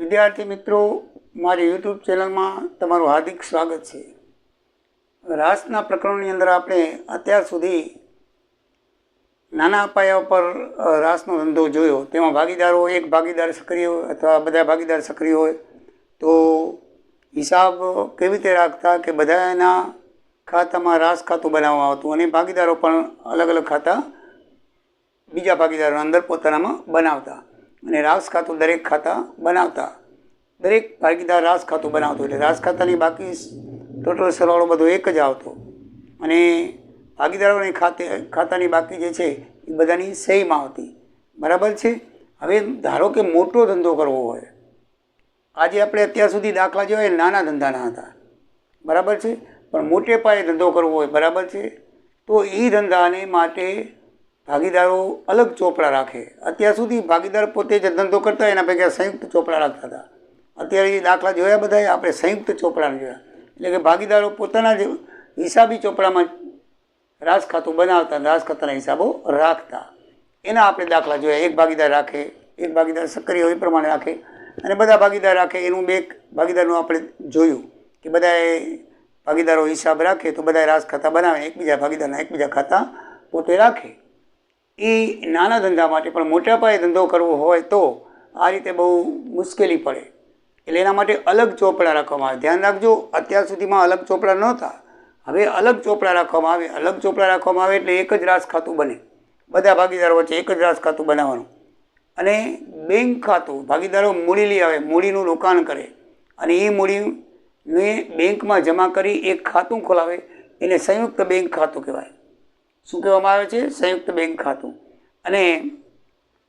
વિદ્યાર્થી મિત્રો, મારી યુટ્યુબ ચેનલમાં તમારું હાર્દિક સ્વાગત છે. રાસના પ્રકરણની અંદર આપણે અત્યાર સુધી નાના પાયા પર રાસનો ધંધો જોયો. તેમાં ભાગીદારો, એક ભાગીદાર સક્રિય હોય અથવા બધા ભાગીદાર સક્રિય હોય તો હિસાબ કેવી રીતે રાખતા કે બધાના ખાતામાં રાસ ખાતું બનાવવામાં આવતું અને ભાગીદારો પણ અલગ અલગ ખાતા બીજા ભાગીદારોના અંદર પોતાનામાં બનાવતા અને રાસ ખાતું દરેક ખાતા બનાવતા. દરેક ભાગીદાર રાસ ખાતું બનાવતો એટલે રાસ ખાતાની બાકી ટોટલ સરવાળો બધો એક જ આવતો અને ભાગીદારોની ખાતાની બાકી જે છે એ બધાની સહીમાં આવતી. બરાબર છે. હવે ધારો કે મોટો ધંધો કરવો હોય, આજે આપણે અત્યાર સુધી દાખલા જોયા નાના ધંધાના હતા, બરાબર છે, પણ મોટે પાયે ધંધો કરવો હોય, બરાબર છે, તો એ ધંધાને માટે ભાગીદારો અલગ ચોપડા રાખે. અત્યાર સુધી ભાગીદાર પોતે જ ધંધો કરતા એના ભેગા સંયુક્ત ચોપડા રાખતા હતા. અત્યારે એ દાખલા જોયા બધાએ આપણે સંયુક્ત ચોપડા જોયા, એટલે કે ભાગીદારો પોતાના જ હિસાબી ચોપડામાં રાસ ખાતું બનાવતા, રાસ ખાતાના હિસાબો રાખતા. એના આપણે દાખલા જોયા. એક ભાગીદાર રાખે, એક ભાગીદાર સક્રિય હોય એ પ્રમાણે રાખે અને બધા ભાગીદાર રાખે. એનું બે ભાગીદારનું આપણે જોયું કે બધાએ ભાગીદારો હિસાબ રાખે તો બધાએ રાસ ખાતા બનાવે, એકબીજા ભાગીદારના એકબીજા ખાતા પોતે રાખે. એ નાના ધંધા માટે. પણ મોટા પાયે ધંધો કરવો હોય તો આ રીતે બહુ મુશ્કેલી પડે, એટલે એના માટે અલગ ચોપડા રાખવામાં આવે. ધ્યાન રાખજો, અત્યાર સુધીમાં અલગ ચોપડા નહોતા, હવે અલગ ચોપડા રાખવામાં આવે. અલગ ચોપડા રાખવામાં આવે એટલે એક જ રાસ ખાતું બને, બધા ભાગીદારો વચ્ચે એક જ રાસ ખાતું બનાવવાનું. અને બેંક ખાતું, ભાગીદારો મૂડી લઈ આવે, મૂડીનું રોકાણ કરે અને એ મૂડીને બેંકમાં જમા કરી એક ખાતું ખોલાવે, એને સંયુક્ત બેંક ખાતું કહેવાય. શું કહેવામાં આવે છે? સંયુક્ત બેંક ખાતું. અને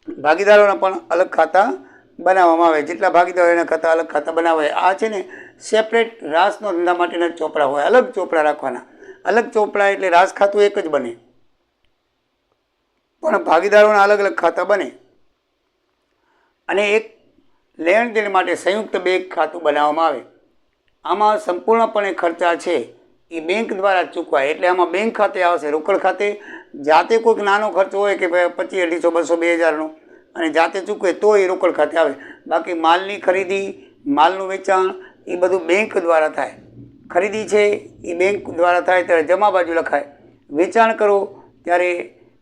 ભાગીદારોના પણ અલગ ખાતા બનાવવામાં આવે. જેટલા ભાગીદારો એના ખાતા અલગ ખાતા બનાવે. આ છે ને સેપરેટ રાસનો ધંધા માટેના ચોપડા હોય, અલગ ચોપડા રાખવાના. અલગ ચોપડા એટલે રાસ ખાતું એક જ બને પણ ભાગીદારોના અલગ અલગ ખાતા બને. અને એક લેણ દેણ માટે સંયુક્ત બેંક ખાતું બનાવવામાં આવે. આમાં સંપૂર્ણપણે ખર્ચા છે એ બેંક દ્વારા ચૂકવાય. એટલે આમાં બેંક ખાતે આવશે, રોકડ ખાતે જાતે કોઈક નાનો ખર્ચો હોય કે 2500, 200, 2000નો અને જાતે ચૂકવે તો એ રોકડ ખાતે આવે. બાકી માલની ખરીદી, માલનું વેચાણ એ બધું બેંક દ્વારા થાય. ખરીદી છે એ બેંક દ્વારા થાય ત્યારે જમા બાજુ લખાય. વેચાણ કરો ત્યારે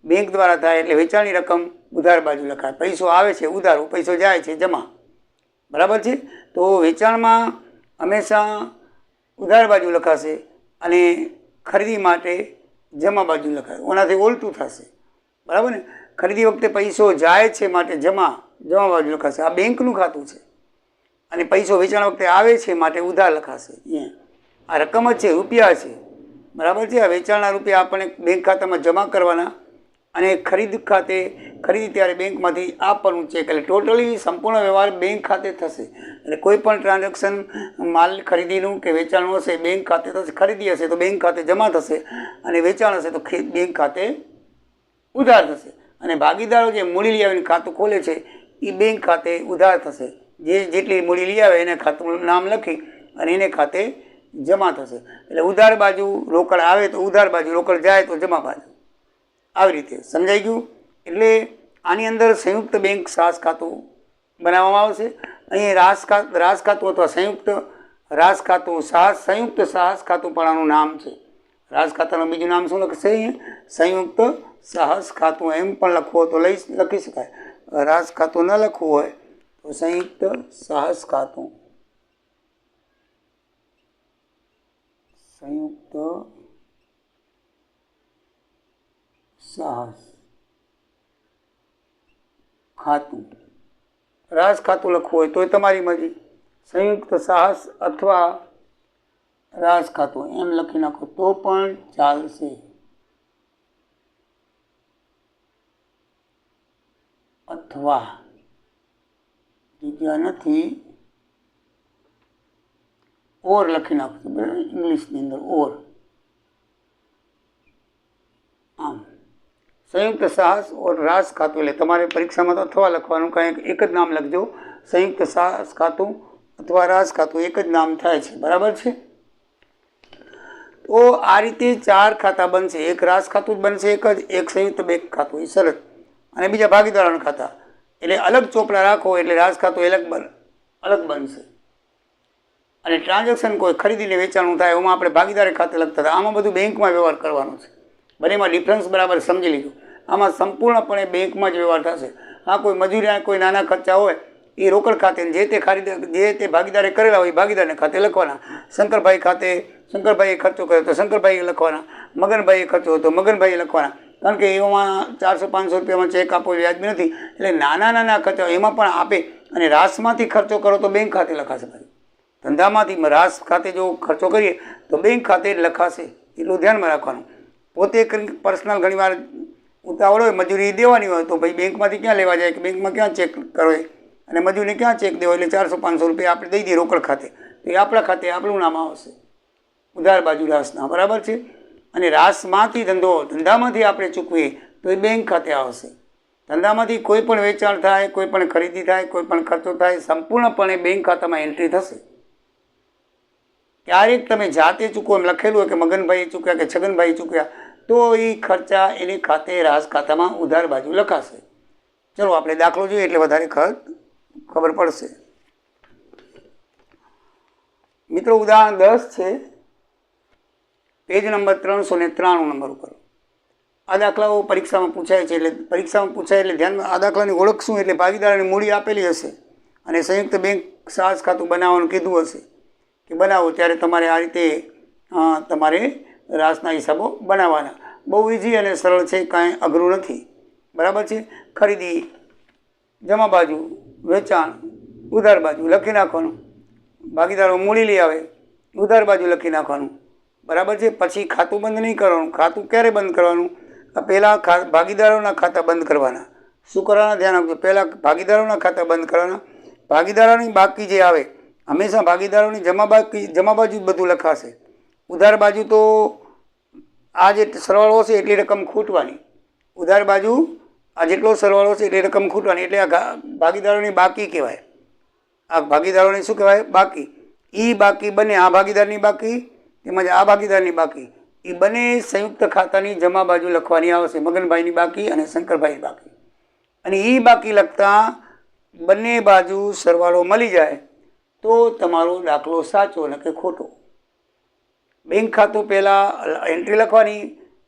બેંક દ્વારા થાય એટલે વેચાણની રકમ ઉધાર બાજુ લખાય. પૈસો આવે છે ઉધાર, પૈસો જાય છે જમા. બરાબર છે. તો વેચાણમાં હંમેશા ઉધાર બાજુ લખાશે અને ખરીદી માટે જમા બાજુ લખાય. ઓનાથી ઉલટું થશે. બરાબર ને. ખરીદી વખતે પૈસો જાય છે માટે જમા બાજુ લખાશે. આ બેંકનું ખાતું છે. અને પૈસો વેચાણ વખતે આવે છે માટે ઉધાર લખાશે. આ રકમ જ છે, રૂપિયા છે. બરાબર છે. આ વેચાણના રૂપિયા આપણે બેંક ખાતામાં જમા કરવાના અને ખરીદ ખાતે ખરીદી ત્યારે બેંકમાંથી આપવાનું ચેક. એટલે ટોટલી સંપૂર્ણ વ્યવહાર બેંક ખાતે થશે. એટલે કોઈ પણ ટ્રાન્ઝેક્શન માલ ખરીદીનું કે વેચાણનું હશે બેંક ખાતે થશે. ખરીદી હશે તો બેંક ખાતે જમા થશે અને વેચાણ હશે તો બેંક ખાતે ઉધાર થશે. અને ભાગીદારો જે મૂડી લઈ આવીને ખાતું ખોલે છે એ બેંક ખાતે ઉધાર થશે. જેટલી મૂડી લઈ આવે એને ખાતું નામ લખી અને એને ખાતે જમા થશે. એટલે ઉધાર બાજુ રોકડ આવે તો ઉધાર બાજુ, રોકડ જાય તો જમા બાજુ. આવી રીતે સમજાઈ ગયું. એટલે આની અંદર સંયુક્ત બેંક સાહસ ખાતું બનાવવામાં આવશે. અહીં રાસ ખાતું અથવા સંયુક્ત રાસ ખાતું, સંયુક્ત સાહસ ખાતું પણ આનું નામ છે. રાસ ખાતાનું બીજું નામ શું લખશે? સંયુક્ત સાહસ ખાતું એમ પણ લખવું હોય તો લખી શકાય. રાસ ખાતું ન લખવું હોય તો સંયુક્ત સાહસ ખાતું, સંયુક્ત સાહસ ખાતું. રાસ ખાતું લખવું હોય તો તમારી મરજી. સંયુક્ત સાહસ અથવા રાસ ખાતું એમ લખી નાખો તો પણ ચાલશે. અથવા જગ્યા નથી ઓર લખી નાખો. ઇંગ્લિશની અંદર ઓર. આમ સંયુક્ત સાહસ ઓર રાસ ખાતું. એટલે તમારે પરીક્ષામાં તો અથવા લખવાનું, કાંઈક એક જ નામ લખજો. સંયુક્ત સાહસ ખાતું અથવા રાસ ખાતું એક જ નામ થાય છે. બરાબર છે. તો આ રીતે 4 ખાતા બનશે. એક રાસ ખાતું જ બનશે, એક સંયુક્ત બેંક ખાતું, એ સરસ. અને બીજા ભાગીદારોના ખાતા. એટલે અલગ ચોપડા રાખો એટલે રાસ ખાતું અલગ અલગ બનશે. અને ટ્રાન્ઝેક્શન કોઈ ખરીદીને વેચાણું થાય એમાં આપણે ભાગીદારી ખાતે લખતા હતા. આમાં બધું બેંકમાં વ્યવહાર કરવાનો છે. બંનેમાં ડિફરન્સ બરાબર સમજી લીધું. આમાં સંપૂર્ણપણે બેંકમાં જ વ્યવહાર થશે. હા, કોઈ મજૂરી કોઈ નાના ખર્ચા હોય એ રોકડ ખાતે જે તે ભાગીદારે કરેલા હોય ભાગીદારને ખાતે લખવાના. શંકરભાઈ ખાતે શંકરભાઈએ ખર્ચો કર્યો તો શંકરભાઈએ લખવાના, મગનભાઈએ ખર્ચો હતો મગનભાઈએ લખવાના. કારણ કે એમાં 400-500 રૂપિયામાં ચેક આપવો વ્યાજબી નથી. એટલે નાના નાના ખર્ચા એમાં પણ આપે. અને રાસમાંથી ખર્ચો કરો તો બેંક ખાતે લખાશે. ભાઈ, ધંધામાંથી રાસ ખાતે જો ખર્ચો કરીએ તો બેંક ખાતે જ લખાશે. એટલું ધ્યાનમાં રાખવાનું. પોતે પર્સનલ ઘણીવાર ઉતાવળ હોય, મજૂરી દેવાની હોય તો ભાઈ બેંકમાંથી ક્યાં લેવા જાય કે બેંકમાં ક્યાં ચેક કરો અને મજૂરીને ક્યાં ચેક દેવો. એટલે 400-500 રૂપિયા આપણે દઈ દઈએ રોકડ ખાતે, તો એ આપણા ખાતે આપણું નામ આવશે, ઉધાર બાજુ રાસના. બરાબર છે. અને રાસમાંથી ધંધામાંથી આપણે ચૂકવીએ તો એ બેંક ખાતે આવશે. ધંધામાંથી કોઈ પણ વેચાણ થાય, કોઈ પણ ખરીદી થાય, કોઈ પણ ખર્ચો થાય, સંપૂર્ણપણે બેંક ખાતામાં એન્ટ્રી થશે. ક્યારેક તમે જાતે ચૂકવો એમ લખેલું હોય કે મગનભાઈએ ચૂક્યા કે છગનભાઈ ચૂક્યા, તો એ ખર્ચા એની ખાતે રાસ ખાતામાં ઉધાર બાજુ લખાશે. ચલો આપણે દાખલો જોઈએ એટલે વધારે ખબર પડશે. મિત્રો, ઉદાહરણ 10 છે, પેજ નંબર 393 નંબર ઉપર. આ દાખલાઓ પરીક્ષામાં પૂછાય છે. એટલે પરીક્ષામાં પૂછાય એટલે ધ્યાનમાં આ દાખલાની ઓળખ શું, એટલે ભાગીદારની મૂડી આપેલી હશે અને સંયુક્ત બેંક સાસ ખાતું બનાવવાનું કીધું હશે કે બનાવો ત્યારે તમારે આ રીતે તમારે રાસના હિસાબો બનાવવાના. બહુ ઇઝી અને સરળ છે, કાંઈ અઘરું નથી. બરાબર છે. ખરીદી, જમા બાજુ, વેચાણ, ઉધાર બાજુ લખી નાખવાનું. ભાગીદારો મૂડી લઈ આવે, ઉધાર બાજુ લખી નાખવાનું. બરાબર છે. પછી ખાતું બંધ નહીં કરવાનું. ખાતું ક્યારે બંધ કરવાનું? પહેલાં ભાગીદારોના ખાતા બંધ કરવાના. શું કરવાના? ધ્યાન આપજો. પહેલાં ભાગીદારોના ખાતા બંધ કરવાના. ભાગીદારોની બાકી જે આવે હંમેશા ભાગીદારોની જમા બાજુ જ બધું લખાશે. ઉધાર બાજુ તો આ જે સરવાળો હશે એટલી રકમ ખૂટવાની. ઉધાર બાજુ આ જેટલો સરવાળો છે એટલી રકમ ખૂટવાની. એટલે આ ભાગીદારોની બાકી કહેવાય. આ ભાગીદારોની શું કહેવાય? બાકી. એ બાકી બંને, આ ભાગીદારની બાકી તેમજ આ ભાગીદારની બાકી, એ બંને સંયુક્ત ખાતાની જમા બાજુ લખવાની આવશે. મગનભાઈની બાકી અને શંકરભાઈની બાકી. અને એ બાકી લખતા બંને બાજુ સરવાળો મળી જાય તો તમારો દાખલો સાચો ન કે ખોટો. બેંક ખાતું પહેલાં એન્ટ્રી લખવાની.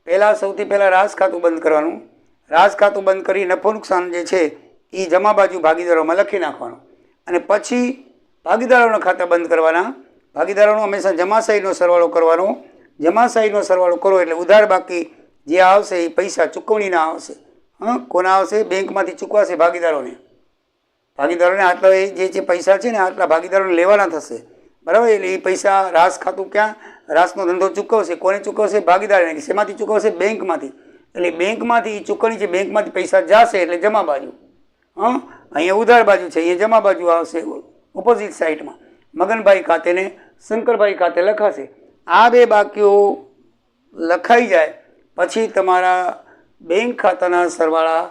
પહેલાં સૌથી પહેલાં રાસ ખાતું બંધ કરવાનું. રાસ ખાતું બંધ કરી નફો નુકસાન જે છે એ જમા બાજુ ભાગીદારોમાં લખી નાખવાનું. અને પછી ભાગીદારોના ખાતા બંધ કરવાના. ભાગીદારોનો હંમેશા જમાશાહીનો સરવાળો કરવાનો. જમાશાહીનો સરવાળો કરો એટલે ઉધાર બાકી જે આવશે એ પૈસા ચૂકવણીના આવશે. કોના આવશે? બેંકમાંથી ચૂકવાશે ભાગીદારોને. ભાગીદારોને આટલા જે પૈસા છે ને આટલા ભાગીદારોને લેવાના થશે. બરાબર. એટલે એ પૈસા રાસ ખાતું ક્યાં રાસનો ધંધો ચૂકવશે. કોને ચૂકવશે? ભાગીદારને. શેમાંથી ચૂકવશે? બેંકમાંથી. એટલે બેંકમાંથી એ ચૂકવણી છે, બેંકમાંથી પૈસા જશે એટલે જમા બાજુ. અહીંયા ઉધાર બાજુ છે, અહીંયા જમા બાજુ આવશે ઓપોઝિટ સાઈડમાં. મગનભાઈ ખાતે ને શંકરભાઈ ખાતે લખાશે. આ બે બાકીઓ લખાઈ જાય પછી તમારા બેંક ખાતાના સરવાળા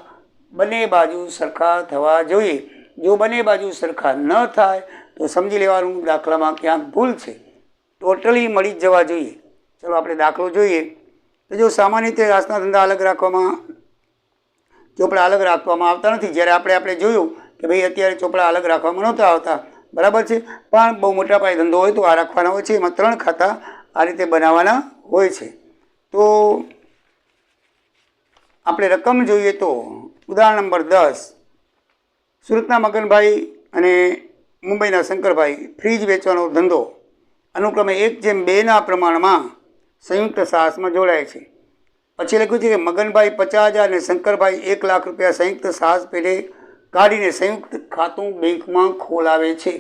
બંને બાજુ સરખા થવા જોઈએ. જો બંને બાજુ સરખા ન થાય તો સમજી લેવાનું દાખલામાં ક્યાંક ભૂલ છે. ટોટલી મળી જ જવા જોઈએ. ચલો આપણે દાખલો જોઈએ. તો જો સામાન્ય રીતે રાસના ધંધા અલગ રાખવામાં, ચોપડા અલગ રાખવામાં આવતા નથી. જ્યારે આપણે જોયું કે ભાઈ અત્યારે ચોપડા અલગ રાખવામાં નહોતા આવતા. બરાબર છે. પણ બહુ મોટા પાયે ધંધો હોય તો આ રાખવાના હોય છે. એમાં 3 ખાતા આ રીતે બનાવવાના હોય છે. તો આપણે રકમ જોઈએ તો ઉદાહરણ નંબર 10, સુરતના મગનભાઈ અને મુંબઈના શંકરભાઈ ફ્રીજ વેચવાનો ધંધો અનુક્રમે 1:2 પ્રમાણમાં સંયુક્ત સાહસમાં જોડાય છે. પછી લખ્યું છે કે મગનભાઈ 50,000 અને શંકરભાઈ 1 લાખ રૂપિયા સંયુક્ત સાહસ પેઢે કાઢીને સંયુક્ત ખાતું બેંકમાં ખોલાવે છે.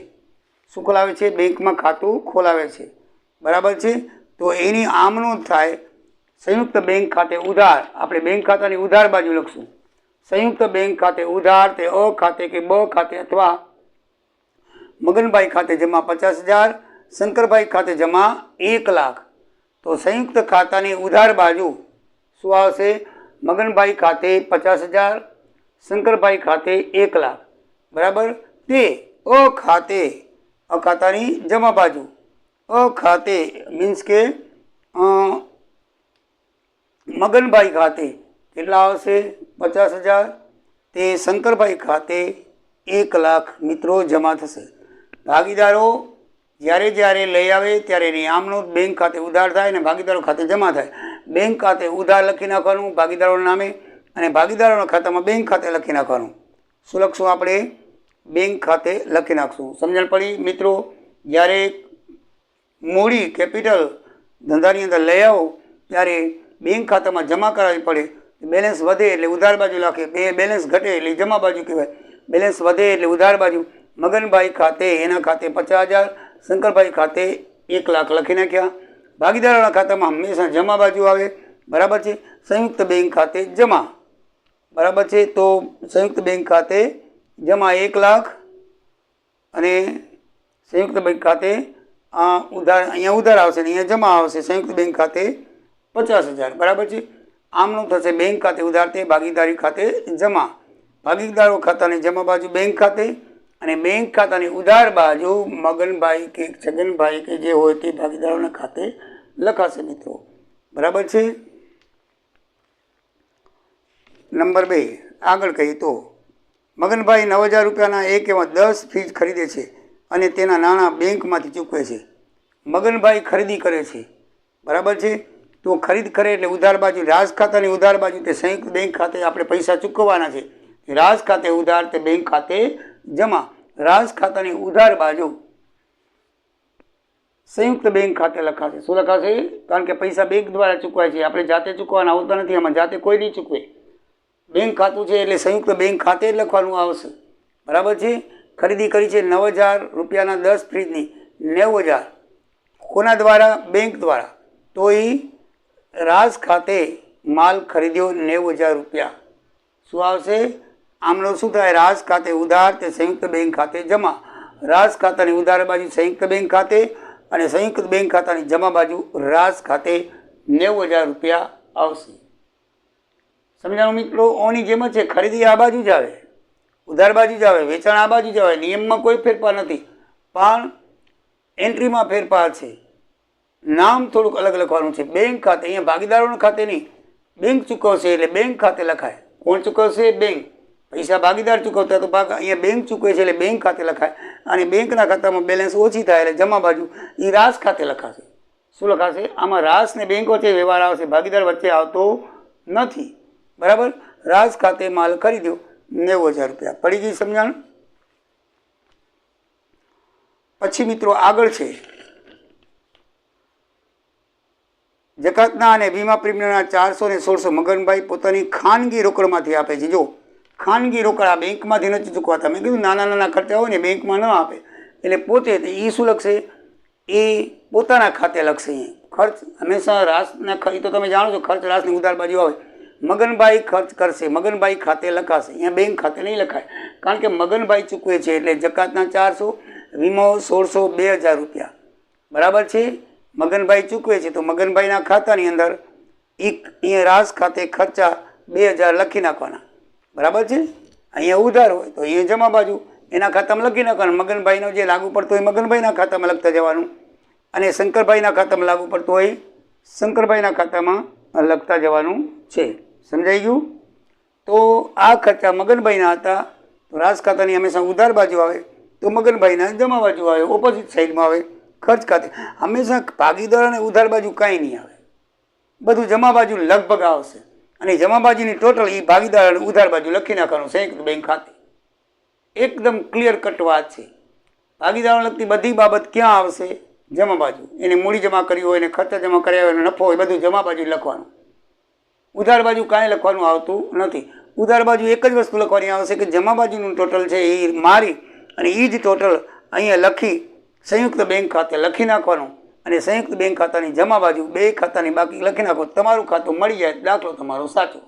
શું ખોલાવે છે? બેંકમાં ખાતું ખોલાવે છે. બરાબર છે. તો એની આમનું થાય સંયુક્ત બેંક ખાતે ઉધાર. આપણે બેંક ખાતાની ઉધાર બાજુ લખશું. સંયુક્ત બેંક ખાતે ઉધાર તે અ ખાતે કે બ ખાતે અથવા મગનભાઈ ખાતે જમા 50,000, શંકરભાઈ ખાતે જમા 1 લાખ. તો સંયુક્ત ખાતાની ઉધાર બાજુ શું આવશે? મગનભાઈ ખાતે 50,000, શંકરભાઈ ખાતે 1 લાખ. બરાબર. તે અ ખાતાની જમા બાજુ. અ ખાતે મીન્સ કે મગનભાઈ ખાતે કેટલા આવશે? 50,000. તે શંકરભાઈ ખાતે 1 લાખ મિત્રો જમા થશે. ભાગીદારો જ્યારે જ્યારે લઈ આવે ત્યારે એની આમનું બેંક ખાતે ઉધાર થાય અને ભાગીદારો ખાતે જમા થાય. બેંક ખાતે ઉધાર લખી નાખવાનું ભાગીદારોના નામે અને ભાગીદારોના ખાતામાં બેંક ખાતે લખી નાખવાનું. શું લખશું આપણે? બેંક ખાતે લખી નાખશું. સમજણ પડી મિત્રો? જ્યારે મૂડી કેપિટલ ધંધાની અંદર લઈ આવો ત્યારે બેંક ખાતામાં જમા કરાવવી પડે. બેલેન્સ વધે એટલે ઉધાર બાજુ લખે, બેલેન્સ ઘટે એટલે જમા બાજુ કહેવાય. બેલેન્સ વધે એટલે ઉધાર બાજુ. મગનભાઈ ખાતે એના ખાતે 50,000, શંકરભાઈ ખાતે 1 લાખ લખી નાખ્યા. ભાગીદારોના ખાતામાં હંમેશા જમા બાજુ આવે. બરાબર છે? સંયુક્ત બેંક ખાતે જમા. બરાબર છે? તો સંયુક્ત બેંક ખાતે જમા 1 લાખ અને સંયુક્ત બેંક ખાતે ઉધાર, અહીંયા ઉધાર આવશે ને અહીંયા જમા આવશે. સંયુક્ત બેંક ખાતે 50,000. બરાબર છે? આમનું થશે બેંક ખાતે ઉધાર તે ભાગીદારી ખાતે જમા. ભાગીદારો ખાતાની જમા બાજુ બેંક ખાતે અને બેંક ખાતાની ઉધાર બાજુ મગનભાઈ કે છગનભાઈ કે જે હોય તે ભાગીદારોના ખાતે લખાશે મિત્રો. બરાબર છે? નંબર 2 આગળ કહીએ તો મગનભાઈ 9,000 રૂપિયાના એક એવા 10 ફ્રીજ ખરીદે છે અને તેના નાણાં બેંકમાંથી ચૂકવે છે. મગનભાઈ ખરીદી કરે છે. બરાબર છે? તો ખરીદ કરે એટલે ઉધાર બાજુ, રાજ ખાતાની ઉધાર બાજુ તે સંયુક્ત બેંક ખાતે આપણે પૈસા ચૂકવવાના છે. રાજ ખાતે ઉધાર તે બેંક ખાતે જમા. રાજ ખાતાની ઉધાર બાજુ સંયુક્ત બેંક ખાતે લખાશે. શું લખાશે? કારણ કે પૈસા બેંક દ્વારા ચૂકવાય છે, આપણે જાતે ચૂકવવાના આવતા નથી. આમાં જાતે કોઈ નહીં ચૂકવે. બેંક ખાતું છે એટલે સંયુક્ત બેંક ખાતે જ લખવાનું આવશે. બરાબર છે? ખરીદી કરી છે 9,000 રૂપિયાના 10 ફ્રીજની. 90,000 કોના દ્વારા? બેંક દ્વારા. તો એ રાજ ખાતે માલ ખરીદ્યો 90,000 રૂપિયા. શું આવશે? આમનો શું થાય? રાજ ખાતે ઉધાર તે સંયુક્ત બેંક ખાતે જમા. રાજ ખાતાની ઉધાર બાજુ સંયુક્ત બેંક ખાતે અને સંયુક્ત બેંક ખાતાની જમા બાજુ રાજ ખાતે 90,000 રૂપિયા આવશે. સમજાણું મિત્રો? ઓની જેમ જ છે. ખરીદી આ બાજુ જ આવે, ઉધાર બાજુ જ આવે, વેચાણ આ બાજુ જ આવે. નિયમમાં કોઈ ફેરફાર નથી, પણ એન્ટ્રીમાં ફેરફાર છે. નામ થોડુંક અલગ લખવાનું છે. બેંક ખાતે, અહીંયા ભાગીદારોના ખાતે નહીં, બેંક ચૂકવશે એટલે બેંક ખાતે લખાય. કોણ ચૂકવશે? બેંક. પૈસા ભાગીદાર ચૂકવતા તો અહીંયા બેંક ચૂકવે છે એટલે બેંક ખાતે લખાય. અને બેંકના ખાતામાં બેલેન્સ ઓછી થાય એટલે જમા બાજુ એ રાજ ખાતે લખાશે. શું લખાશે? આમાં રાજ ને બેંક વચ્ચે વ્યવહાર આવશે, ભાગીદાર વચ્ચે આવતો નથી. બરાબર? રાજ ખાતે માલ ખરીદ્યો 90,000 રૂપિયા. પડી ગઈ સમજણ? પછી મિત્રો આગળ છે જકાતના અને વીમા પ્રીમિયમના 416 મગનભાઈ પોતાની ખાનગી રોકડમાંથી આપે છે. જો ખાનગી રોકડ આ બેંકમાંથી નથી ચૂકવાતા. મેં કીધું નાના નાના ખર્ચા હોય ને બેંકમાં ન આપે એટલે પોતે એ શું લખશે? એ પોતાના ખાતે લખશે. ખર્ચ હંમેશા રાસના, એ તો તમે જાણો છો, ખર્ચ રાસની ઉધાર બાજુ આવે. મગનભાઈ ખર્ચ કરશે, મગનભાઈ ખાતે લખાશે. અહીંયા બેંક ખાતે નહીં લખાય, કારણ કે મગનભાઈ ચૂકવે છે એટલે જકાતના 400, વીમો 1600, 2,000 રૂપિયા. બરાબર છે? મગનભાઈ ચૂકવે છે તો મગનભાઈના ખાતાની અંદર અહીંયા રાસ ખાતે ખર્ચા 2,000 લખી નાખવાના. બરાબર છે? અહીંયા ઉધાર હોય તો અહીંયા જમા બાજુ એના ખાતામાં લખી નાખવાનું. મગનભાઈનો જે લાગુ પડતો હોય મગનભાઈના ખાતામાં લખતા જવાનું અને શંકરભાઈના ખાતામાં લાગુ પડતો હોય શંકરભાઈના ખાતામાં લખતા જવાનું છે. સમજાઈ ગયું? તો આ ખર્ચા મગનભાઈના હતા તો રાસ ખાતાની હંમેશા ઉધાર બાજુ આવે, તો મગનભાઈના જમા બાજુ આવે, ઓપોઝિટ સાઈડમાં આવે ખર્ચ ખાતે. હંમેશા ભાગીદાર અને ઉધાર બાજુ કાંઈ નહીં આવે, બધું જમા બાજુ લગભગ આવશે. અને જમા બાજુની ટોટલ એ ભાગીદાર અને ઉધાર બાજુ લખી નાખવાનું સંયુક્ત બેંક ખાતે. એકદમ ક્લિયર કટ વાત છે. ભાગીદારોને લગતી બધી બાબત ક્યાં આવશે? જમા બાજુ. એને મૂડી જમા કરી હોય, એને ખર્ચા જમા કર્યા હોય, નફો હોય, બધું જમા બાજુ લખવાનું. ઉધાર બાજુ કાંઈ લખવાનું આવતું નથી. ઉધાર બાજુ એક જ વસ્તુ લખવાની આવશે કે જમા બાજુનું ટોટલ છે એ મારી અને એ જ ટોટલ અહીંયા લખી સંયુક્ત બેંક ખાતે લખી નાખવાનું. અને સંયુક્ત બેંક ખાતાની જમા બાજુ બે ખાતાની બાકી લખી નાખો, તમારું ખાતું મળી જાય, દાખલો તમારો સાચો.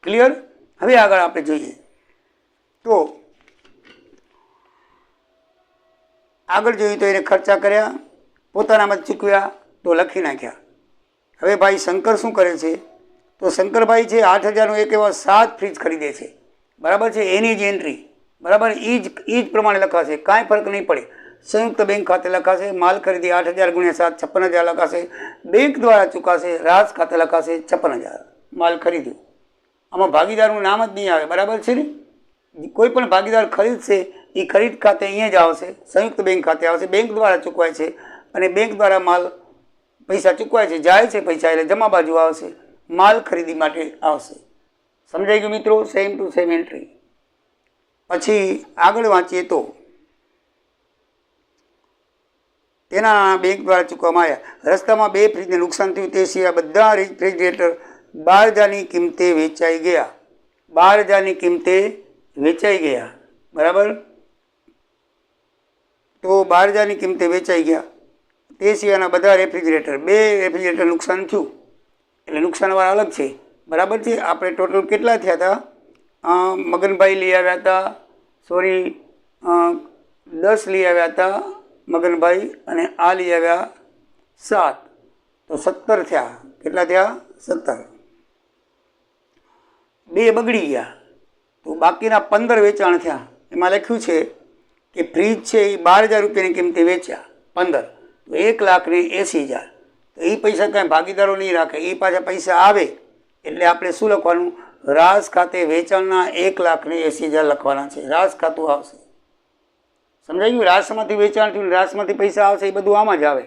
ક્લિયર? હવે આગળ આપણે જોઈએ તો આગળ જોઈએ તો એને ખર્ચા કર્યા, પોતાનામાં ચૂકવ્યા તો લખી નાખ્યા. હવે ભાઈ શંકર શું કરે છે? તો શંકરભાઈ છે 8,000નું એક એવા 7 ફ્રીજ ખરીદે છે. બરાબર છે? એની જ એન્ટ્રી. બરાબર? એ જ પ્રમાણે લખાશે, કાંઈ ફરક નહીં પડે. સંયુક્ત બેંક ખાતે લખાશે. માલ ખરીદી 8,000 × 7 56,000 લખાશે. બેંક દ્વારા ચૂકાશે. રાજ ખાતે લખાશે 56,000 માલ ખરીદ્યો. આમાં ભાગીદારનું નામ જ નહીં આવે. બરાબર છે ને? કોઈ પણ ભાગીદાર ખરીદશે એ ખરીદ ખાતે અહીંયા જ આવશે, સંયુક્ત બેંક ખાતે આવશે, બેંક દ્વારા ચૂકવાય છે અને બેંક દ્વારા માલ પૈસા ચૂકવાય છે, જાય છે પૈસા એટલે જમા બાજુ આવશે, માલ ખરીદી માટે આવશે. સમજાઈ ગયું મિત્રો? Same to same entry. પછી આગળ વાંચીએ તો તેના નાણાં બેંક દ્વારા ચૂકવવામાં આવ્યા. રસ્તામાં 2 ફ્રીજને નુકસાન થયું તે સિવાય બધા રેફ્રિજરેટર 12,000ની કિંમતે વેચાઈ ગયા. 12,000ની કિંમતે વેચાઈ ગયા. બરાબર? તો 12,000ની કિંમતે વેચાઈ ગયા. તે સિવાયના બધા રેફ્રિજરેટર, 2 રેફ્રિજરેટર નુકસાન થયું એટલે નુકસાનવાળા અલગ છે. બરાબર છે? આપણે ટોટલ કેટલા થયા હતા? મગનભાઈ લઈ આવ્યા હતા, 10 લઈ આવ્યા હતા મગનભાઈ, અને આ લઈ આવ્યા 7, તો 17 થયા. કેટલા થયા? 17. 2 બગડી ગયા તો બાકીના 15 વેચાણ થયા. એમાં લખ્યું છે કે ફ્રીજ છે એ 12,000 રૂપિયાની કિંમતે વેચ્યા 15, તો 1,80,000. તો એ પૈસા કાંઈ ભાગીદારો નહીં રાખે, એ પાછા પૈસા આવે એટલે આપણે શું લખવાનું? રાસ ખાતે વેચાણના 1,80,000 લખવાના છે. રાસ ખાતું આવશે. સમજાઈ ગયું? રાસમાંથી વેચાણ થયું, રાસમાંથી પૈસા આવશે, એ બધું આમાં જ આવે.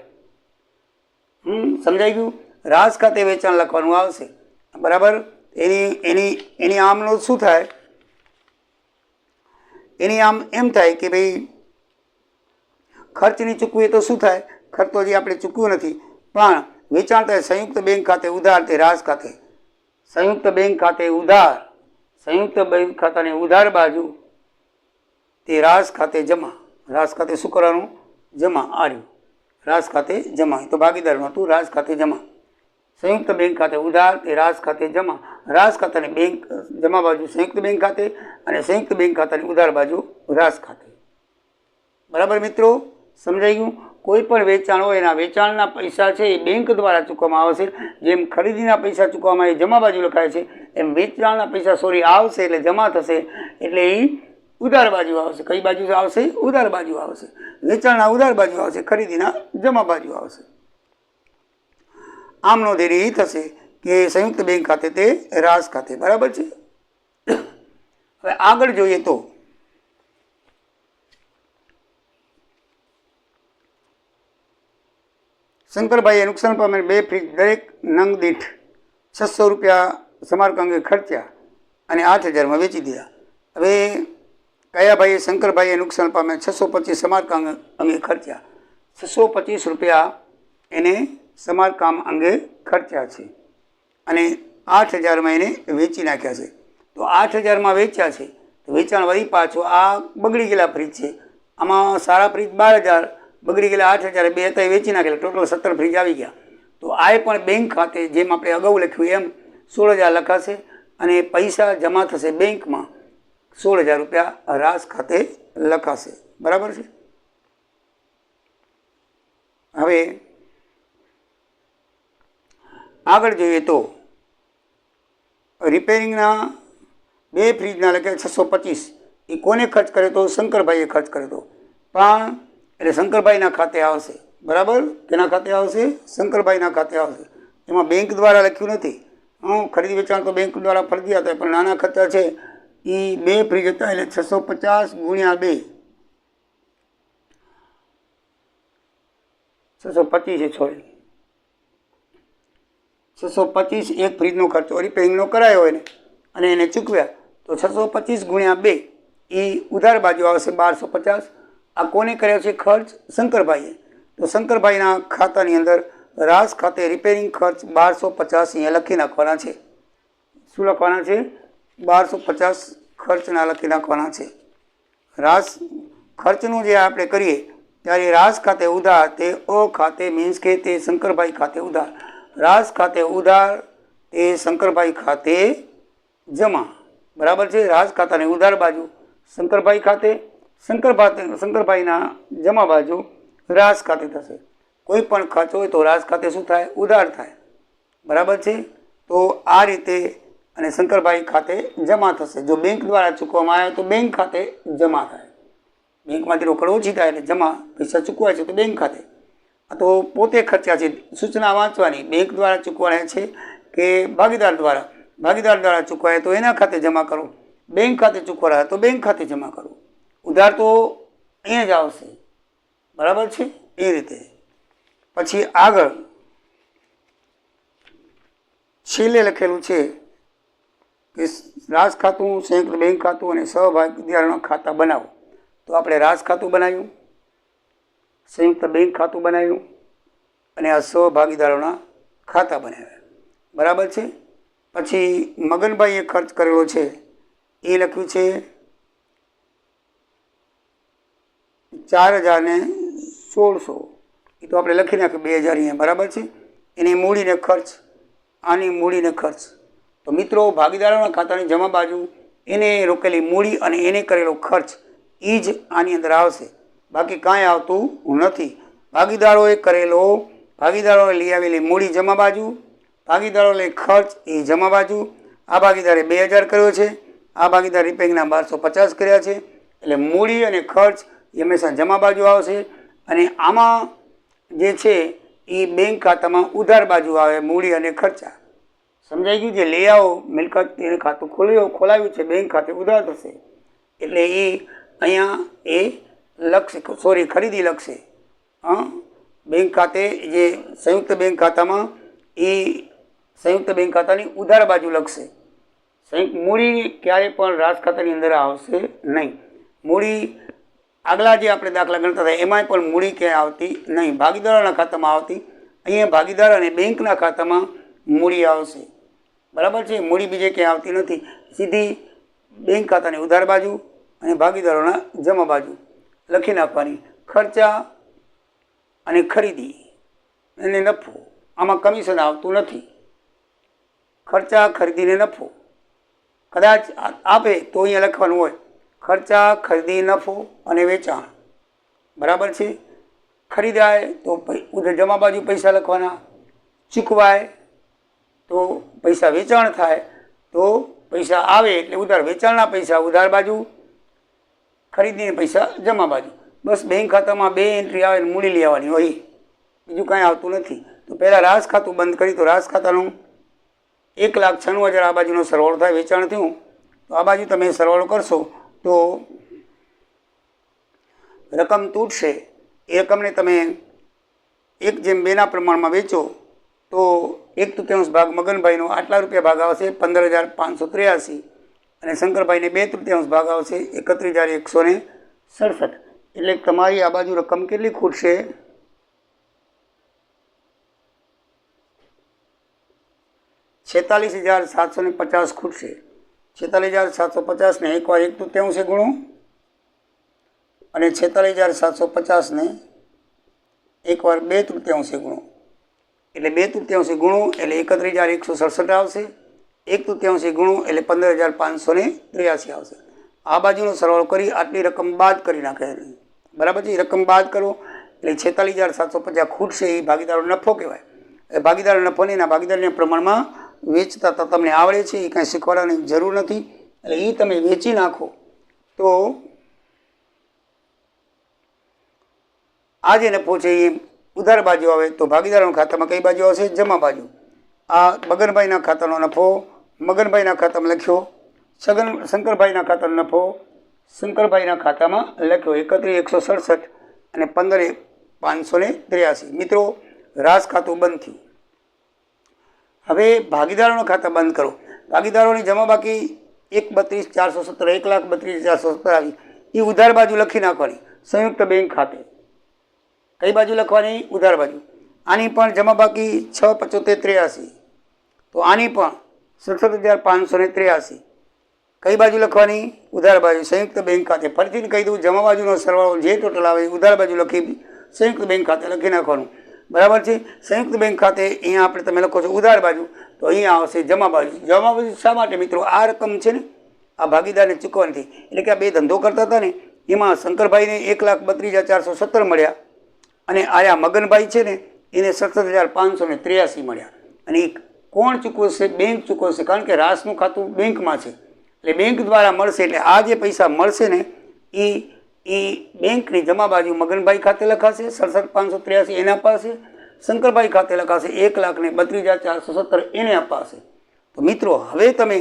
સમજાઈ ગયું? રાસ ખાતે વેચાણ લખવાનું આવશે. બરાબર? એની આમનો શું થાય? એની આમ એમ થાય કે ભાઈ ખર્ચ નહીં ચૂકવીએ તો શું થાય? ખર્ચ તો હજી આપણે ચૂકવ્યું નથી, પણ વેચાણ થાય સંયુક્ત બેંક ખાતે ઉધાર તે રાસ ખાતે. સંયુક્ત બેંક ખાતે ઉધાર, સંયુક્ત બેંક ખાતાની ઉધાર બાજુ તે રાસ ખાતે જમા. રાસ ખાતે શું કરવાનું? જમા. આર્યું રાસ ખાતે જમા, તો ભાગીદારનું હતું, રાસ ખાતે જમા. સંયુક્ત બેંક ખાતે ઉધાર તે રાસ ખાતે જમા. રાસ ખાતાની બેંક જમા બાજુ સંયુક્ત બેંક ખાતે અને સંયુક્ત બેંક ખાતાની ઉધાર બાજુ રાસ ખાતે. બરાબર મિત્રો? સમજાઈ ગયું? કોઈ પણ વેચાણ હોય એના વેચાણના પૈસા છે એ બેંક દ્વારા ચૂકવવામાં આવશે. જેમ ખરીદીના પૈસા ચૂકવવામાં એ જમા બાજુ લખાય છે, એમ વેચાણના પૈસા આવશે એટલે જમા થશે એટલે એ ઉધાર બાજુ આવશે. કઈ બાજુ આવશે? ઉધાર બાજુ આવશે. વેચાણના ઉધાર બાજુ આવશે, ખરીદીના જમા બાજુ આવશે. આમનો ધ્યેય એ થશે કે સંયુક્ત બેંક ખાતે તે રાસ ખાતે. બરાબર છે? હવે આગળ જોઈએ તો શંકરભાઈએ નુકસાન પામેલ 2 ફ્રીજ દરેક નંગ દીઠ 600 રૂપિયા સમારકામ અંગે ખર્ચ્યા અને 8,000માં વેચી દીધા. હવે કયા ભાઈએ? શંકરભાઈએ નુકસાન પામેલ 625 સમારકામ અંગે ખર્ચ્યા. 625 રૂપિયા એને સમારકામ અંગે ખર્ચ્યા છે અને 8,000માં એને વેચી નાખ્યા છે. તો 8,000માં વેચ્યા છે તો વેચાણ વળી પાછું આ બગડી ગયેલા ફ્રીજ છે. આમાં સારા ફ્રીજ 12,000, બગડી ગયેલા 8,000, 2 હતા એ વેચી નાખેલા, ટોટલ 17 ફ્રીજ આવી ગયા. તો આ પણ બેંક ખાતે જેમ આપણે અગાઉ લખ્યું એમ 16,000 લખાશે અને પૈસા જમા થશે બેંકમાં 16,000 રૂપિયા રાસ ખાતે લખાશે. બરાબર છે? હવે આગળ જોઈએ તો રિપેરિંગના 2 ફ્રીજના લખ્યા 625 એ કોને ખર્ચ કર્યો તો? શંકરભાઈએ ખર્ચ કર્યો હતો. પણ એટલે શંકરભાઈના ખાતે આવશે. બરાબર? કેના ખાતે આવશે? શંકરભાઈના ખાતે આવશે. એમાં બેંક દ્વારા લખ્યું નથી. ખરીદી વેચાણ તો બેંક દ્વારા ફરજિયાત હોય, પણ નાના ખર્ચા છે એ 2 ફ્રીજ હતા એટલે 650 ગુણ્યા 2, 625 છે. સોરી, 625 એક ફ્રીજનો ખર્ચો રિપેરિંગનો કરાયો હોય ને અને એને ચૂકવ્યા તો 625 ગુણ્યા 2 એ ઉધાર બાજુ આવશે 1250. આ કોને કર્યો છે ખર્ચ? શંકરભાઈએ. તો શંકરભાઈના ખાતાની અંદર રાસ ખાતે રિપેરિંગ ખર્ચ 1250 અહીંયા લખી નાખવાના છે. શું લખવાના છે? 1250 ખર્ચના લખી નાખવાના છે. રાસ ખર્ચનું જે આપણે કરીએ ત્યારે રાસ ખાતે ઉધાર તે અ ખાતે મીન્સ કે તે શંકરભાઈ ખાતે ઉધાર. રાસ ખાતે ઉધાર તે શંકરભાઈ ખાતે જમા. બરાબર છે? રાસ ખાતાની ઉધાર બાજુ શંકરભાઈ ખાતે, શંકરભાઈના જમા બાજુ રાસ ખાતે થશે. કોઈ પણ ખર્ચ હોય તો રાસ ખાતે શું થાય? ઉધાર થાય. બરાબર છે? તો આ રીતે અને શંકરભાઈ ખાતે જમા થશે. જો બેંક દ્વારા ચૂકવવામાં આવે તો બેંક ખાતે જમા થાય. બેંકમાંથી રોકડ ઓછી થાય એટલે જમા પૈસા ચૂકવાય છે તો બેંક ખાતે. આ તો પોતે ખર્ચા છે. સૂચના વાંચવાની. બેંક દ્વારા ચૂકવાના છે કે ભાગીદાર દ્વારા? ભાગીદાર દ્વારા ચૂકવાય તો એના ખાતે જમા કરો, બેંક ખાતે ચૂકવાના તો બેંક ખાતે જમા કરો. ઉધાર તો અહીંયા જ આવશે, બરાબર છે, એ રીતે. પછી આગળ છેલ્લે લખેલું છે કે રાજ ખાતું, સંયુક્ત બેંક ખાતું અને સહભાગીદારોના ખાતા બનાવો. તો આપણે રાજ ખાતું બનાવ્યું, સંયુક્ત બેંક ખાતું બનાવ્યું અને આ સહભાગીદારોના ખાતા બનાવ્યા, બરાબર છે. પછી મગનભાઈએ ખર્ચ કરેલો છે એ લખ્યું છે 4,1600. એ તો આપણે લખી નાખ્યું 2,000 અહીંયા, બરાબર છે. એની મૂડીને ખર્ચ, આની મૂડીને ખર્ચ. તો મિત્રો ભાગીદારોના ખાતાની જમા બાજુ એને રોકેલી મૂડી અને એને કરેલો ખર્ચ એ જ આની અંદર આવશે, બાકી કાંઈ આવતું નથી. ભાગીદારોએ લઈ આવેલી મૂડી જમા બાજુ, ભાગીદારોએ ખર્ચ એ જમા બાજુ. આ ભાગીદારે 2,000 કર્યો છે, આ ભાગીદાર રિપેરિંગના 1250 કર્યા છે, એટલે મૂડી અને ખર્ચ એ હંમેશા જમા બાજુ આવશે. અને આમાં જે છે એ બેંક ખાતામાં ઉધાર બાજુ આવે, મૂડી અને ખર્ચા. સમજાઈ ગયું? જે લઈ આવો મિલકત એને ખાતું ખોલાવ્યું છે બેંક ખાતે ઉધાર થશે, એટલે એ અહીંયા એ લખશે, સોરી ખરીદી લખશે. બેંક ખાતે જે સંયુક્ત બેંક ખાતામાં એ સંયુક્ત બેંક ખાતાની ઉધાર બાજુ લખશે. મૂડી ક્યારેય પણ રાજ ખાતાની અંદર આવશે નહીં. મૂડી આગલા જે આપણે દાખલા ગણતા હતા એમાંય પણ મૂડી ક્યાંય આવતી નહીં, ભાગીદારોના ખાતામાં આવતી. અહીંયા ભાગીદાર અને બેંકના ખાતામાં મૂડી આવશે, બરાબર છે. મૂડી બીજે ક્યાંય આવતી નથી, સીધી બેંક ખાતાની ઉધાર બાજુ અને ભાગીદારોના જમા બાજુ લખી નાખવાની. ખર્ચા અને ખરીદી અને નફો, આમાં કમિશન આવતું નથી. ખર્ચા, ખરીદીને નફો કદાચ આપે તો અહીંયા લખવાનું હોય ખર્ચા, ખરીદી, નફો અને વેચાણ, બરાબર છે. ખરીદાય તો ઉધાર જમા બાજુ પૈસા લખવાના, ચૂકવાય તો પૈસા વેચાણ થાય, તો પૈસા આવે એટલે ઉધાર, વેચાણના પૈસા ઉધાર બાજુ, ખરીદીને પૈસા જમા બાજુ. બસ બેંક ખાતામાં 2 એન્ટ્રી આવે ને મૂડી લઈ આવવાની હોય, બીજું કાંઈ આવતું નથી. તો પહેલાં રાજ ખાતું બંધ કરી, તો રાજ ખાતાનું 1,96,000 આ બાજુનો સરવાળો થાય, વેચાણ થયું. તો આ બાજુ તમે સરવાળો કરશો તો રકમ તૂટશે. એ રકમને તમે 1:2 પ્રમાણમાં વેચો તો 1/3 ભાગ મગનભાઈનો આટલા રૂપિયા ભાગ આવશે 15,583, અને શંકરભાઈને 2/3 ભાગ આવશે 31,167. એટલે તમારી આ બાજુ રકમ કેટલી ખૂટશે? 46,750 ખૂટશે. 46,750 ને એકવાર 1/3 ગુણો અને 46,750 ને એકવાર 2/3 ગુણો, એટલે 2/3 ગુણો એટલે 31,167 આવશે. 1/3 ગુણો એટલે 15,583 આવશે. આ બાજુનો સરવાળો કરી આટલી રકમ બાદ કરી નાખે, બરાબર છે. રકમ બાદ કરો એટલે 46,750 ખૂટશે. એ ભાગીદારો નફો કહેવાય. ભાગીદારો નફોને એના ભાગીદારીના પ્રમાણમાં વેચતા તો તમને આવડે છે, એ કાંઈ શીખવાડવાની જરૂર નથી. એટલે એ તમે વેચી નાખો તો આ જે નફો છે એ ઉધાર બાજુ આવે. તો ભાગીદારોના ખાતામાં કઈ બાજુ આવશે? જમા બાજુ. આ મગનભાઈના ખાતાનો નફો મગનભાઈના ખાતામાં લખ્યો, શંકરભાઈના ખાતાનો નફો શંકરભાઈના ખાતામાં લખ્યો 31,167 અને 15,583. મિત્રો રાજ ખાતું બંધ થયું. હવે ભાગીદારોના ખાતા બંધ કરો. ભાગીદારોની જમા બાકી 1,32,417 1,32,417 આવી, એ ઉધાર બાજુ લખી નાખવાની સંયુક્ત બેંક ખાતે. કઈ બાજુ લખવાની? ઉધાર બાજુ. આની પણ જમા બાકી 6,75,83, તો આની પણ 67,583. કઈ બાજુ લખવાની? ઉધાર બાજુ, સંયુક્ત બેંક ખાતે. ફરીથી કહી દઉં, જમા બાજુનો સરવાળો જે ટોટલ આવે ઉધાર બાજુ લખી સંયુક્ત બેંક ખાતે લખી નાખવાનું, બરાબર છે. સંયુક્ત બેંક ખાતે અહીંયા આપણે તમે લખો છો ઉધાર બાજુ, તો અહીંયા આવશે જમા બાજુ. જમા બાજુ શા માટે મિત્રો? આ રકમ છે ને આ ભાગીદારને ચૂકવવાની થઈ. એટલે કે આ બે ધંધો કરતા હતા ને એમાં શંકરભાઈને 1,32,417 મળ્યા અને આયા મગનભાઈ છે ને એને 67,583 મળ્યા. અને એ કોણ ચૂકવશે? બેંક ચૂકવશે, કારણ કે રાસનું ખાતું બેંકમાં છે એટલે બેંક દ્વારા મળશે. એટલે આ જે પૈસા મળશે ને એ બેંકની જમા બાજુ મગનભાઈ ખાતે લખાશે 67,583 એને અપાશે, શંકરભાઈ ખાતે લખાશે 1,32,417 એને અપાશે. તો મિત્રો હવે તમે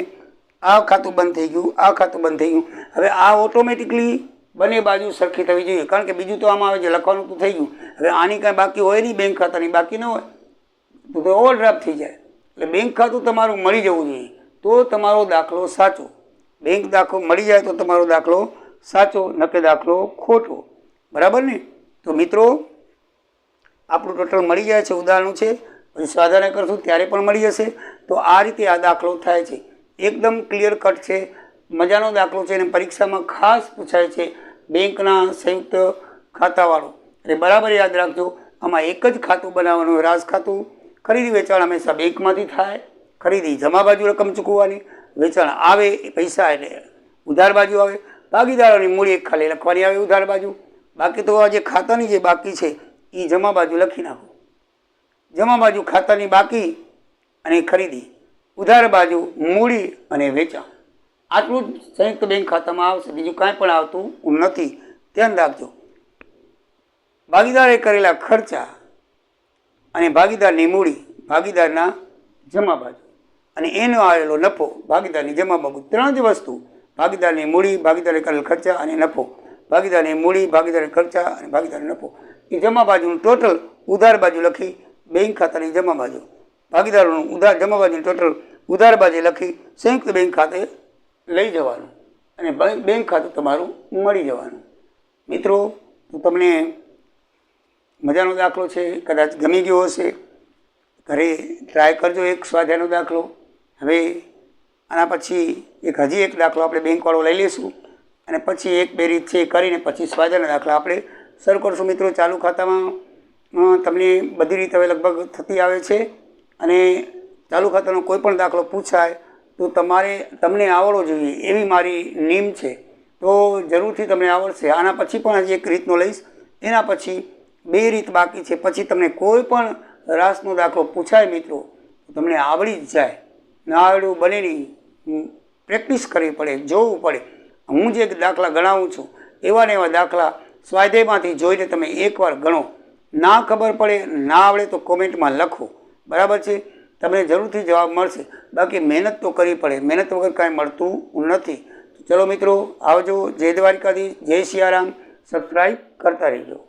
આ ખાતું બંધ થઈ ગયું, આ ખાતું બંધ થઈ ગયું. હવે આ ઓટોમેટિકલી બંને બાજુ સરખી થવી જોઈએ, કારણ કે બીજું તો આમાં આવે છે લખવાનું તો થઈ ગયું, હવે આની કાંઈ બાકી હોય નહીં, બેંક ખાતાની બાકી ન હોય તો ઓવરડ્રાફ્ટ થઈ જાય. એટલે બેંક ખાતું તમારું મળી જવું જોઈએ તો તમારો દાખલો સાચો. બેંક દાખલો મળી જાય તો તમારો દાખલો સાચો, નકે દાખલો ખોટો. બરાબર ને? તો મિત્રો આપણું ટોટલ મળી જાય છે, ઉદાહરણું છે, પછી સ્વાધ્યાય કરશું ત્યારે પણ મળી જશે. તો આ રીતે આ દાખલો થાય છે, એકદમ ક્લિયર કટ છે, મજાનો દાખલો છે અને પરીક્ષામાં ખાસ પૂછાય છે, બેંકના સંયુક્ત ખાતાવાળો. એટલે બરાબર યાદ રાખજો, આમાં એક જ ખાતું બનાવવાનું, રાજ ખાતું. ખરીદી વેચાણ હંમેશા બેંકમાંથી થાય, ખરીદી જમા બાજુ રકમ ચૂકવવાની, વેચાણ આવે એ પૈસા એટલે ઉધાર બાજુ આવે, ભાગીદારોની મૂડી એક ખાલી લખવાની આવે ઉધાર બાજુ, બાકી તો આ જે ખાતાની જે બાકી છે એ જમા બાજુ લખી નાખો. જમા બાજુ ખાતાની બાકી અને ખરીદી, ઉધાર બાજુ મૂડી અને વેચાણ. આટલું જ સંયુક્ત બેંક ખાતામાં આવશે, બીજું કાંઈ પણ આવતું નથી, ધ્યાન રાખજો. ભાગીદારે કરેલા ખર્ચા અને ભાગીદારની મૂડી, ભાગીદારના જમા બાજુ અને એનો આવેલો નફો, ભાગીદારની જમા બાજુ. ત્રણ જ વસ્તુ, ભાગીદારની મૂડી, ભાગીદારે કરેલ ખર્ચા અને નફો, ભાગીદારની મૂડી, ભાગીદારી ખર્ચા અને ભાગીદારી નફો. એ જમા બાજુનું ટોટલ ઉધાર બાજુ લખી બેંક ખાતાની જમા બાજુ, ભાગીદારોનું ઉધાર જમા બાજુનું ટોટલ ઉધાર બાજુ લખી સંયુક્ત બેંક ખાતે લઈ જવાનું અને બેંક ખાતું તમારું મળી જવાનું. મિત્રો તો તમને મજાનો દાખલો છે, કદાચ ગમી ગયો હશે, ઘરે ટ્રાય કરજો એક સ્વાધ્યાયનો દાખલો. હવે આના પછી હજી એક દાખલો આપણે બેંકવાળો લઈ લઈશું અને પછી એક બે રીત છે કરીને પછી સ્વાધ્યાયના દાખલા આપણે શરૂ કરશું. મિત્રો ચાલુ ખાતામાં તમને બધી રીતે હવે લગભગ થતી આવે છે અને ચાલુ ખાતાનો કોઈ પણ દાખલો પૂછાય તો તમને આવડવો જોઈએ એવી મારી નીમ છે. તો જરૂરથી તમને આવડશે. આના પછી પણ હજી એક રીતનો લઈશ, એના પછી બે રીત બાકી છે, પછી તમને કોઈ પણ રાસનો દાખલો પૂછાય મિત્રો તો તમને આવડી જ જાય. ના આવડ્યું બને નહીં, પ્રેક્ટિસ કરવી પડે, જોવું પડે. હું જે દાખલા ગણાવું છું એવા ને એવા દાખલા સ્વાધ્યાયમાંથી જોઈને તમે એકવાર ગણો. ના ખબર પડે, ના આવડે તો કોમેન્ટમાં લખો. બરાબર છે? તમને જરૂરથી જવાબ મળશે. બાકી મહેનત તો કરવી પડે, મહેનત વગર કાંઈ મળતું નથી. ચલો મિત્રો આવજો. જય દ્વારકાધીશ, જય સિયારામ. સબસ્ક્રાઈબ કરતા રહેજો.